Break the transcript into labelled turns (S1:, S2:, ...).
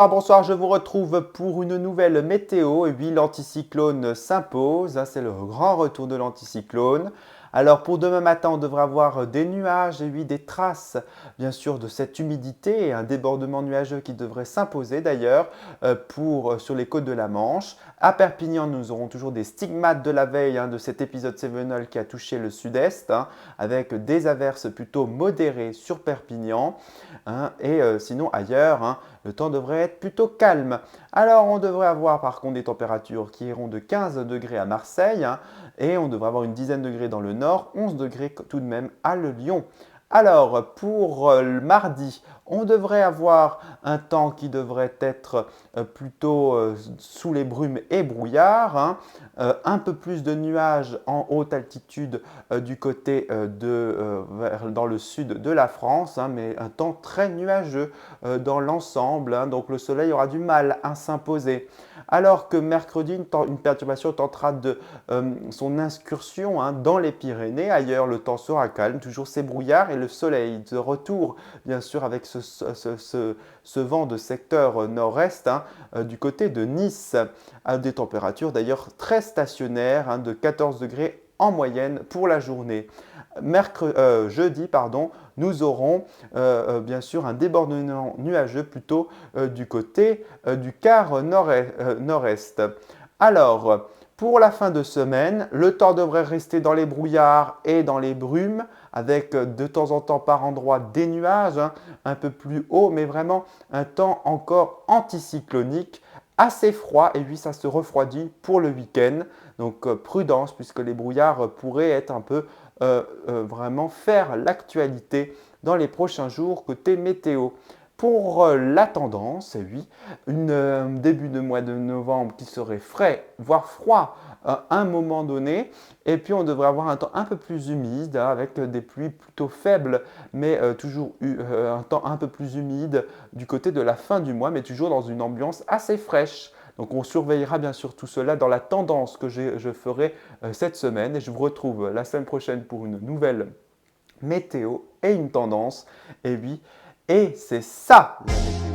S1: Alors bonsoir, je vous retrouve pour une nouvelle météo. Et oui, l'anticyclone s'impose, hein, c'est le grand retour de l'anticyclone. Alors pour demain matin, on devrait avoir des nuages et oui, des traces bien sûr de cette humidité et un débordement nuageux qui devrait s'imposer d'ailleurs sur les côtes de la Manche. À Perpignan, nous aurons toujours des stigmates de la veille de cet épisode Cévenol qui a touché le sud-est, avec des averses plutôt modérées sur Perpignan. Sinon ailleurs, le temps devrait être plutôt calme. Alors on devrait avoir par contre des températures qui iront de 15 degrés à Marseille et on devrait avoir une dizaine de degrés dans le nord, 11 degrés tout de même à Le Lyon. Alors pour le mardi, on devrait avoir un temps qui devrait être plutôt sous les brumes et brouillards, un peu plus de nuages en haute altitude du côté dans le sud de la France, mais un temps très nuageux dans l'ensemble, donc le soleil aura du mal à s'imposer. Alors que mercredi, une perturbation tentera de son incursion dans les Pyrénées. Ailleurs, le temps sera calme, toujours ces brouillards et le soleil de retour, bien sûr, avec ce vent de secteur nord-est du côté de Nice, à des températures d'ailleurs très stationnaires de 14 degrés en moyenne pour la journée. Jeudi, nous aurons bien sûr un débordement nuageux plutôt du côté du quart nord-est. Alors, pour la fin de semaine, le temps devrait rester dans les brouillards et dans les brumes, avec de temps en temps par endroits des nuages, un peu plus haut, mais vraiment un temps encore anticyclonique, assez froid, et puis ça se refroidit pour le week-end. Donc prudence, puisque les brouillards pourraient être un peu vraiment faire l'actualité dans les prochains jours côté météo. Pour la tendance, oui, début de mois de novembre qui serait frais, voire froid à un moment donné. Et puis on devrait avoir un temps un peu plus humide, avec des pluies plutôt faibles, mais toujours un temps un peu plus humide du côté de la fin du mois, mais toujours dans une ambiance assez fraîche. Donc on surveillera bien sûr tout cela dans la tendance que je ferai cette semaine. Et je vous retrouve la semaine prochaine pour une nouvelle météo et une tendance. Et oui, et c'est ça la météo.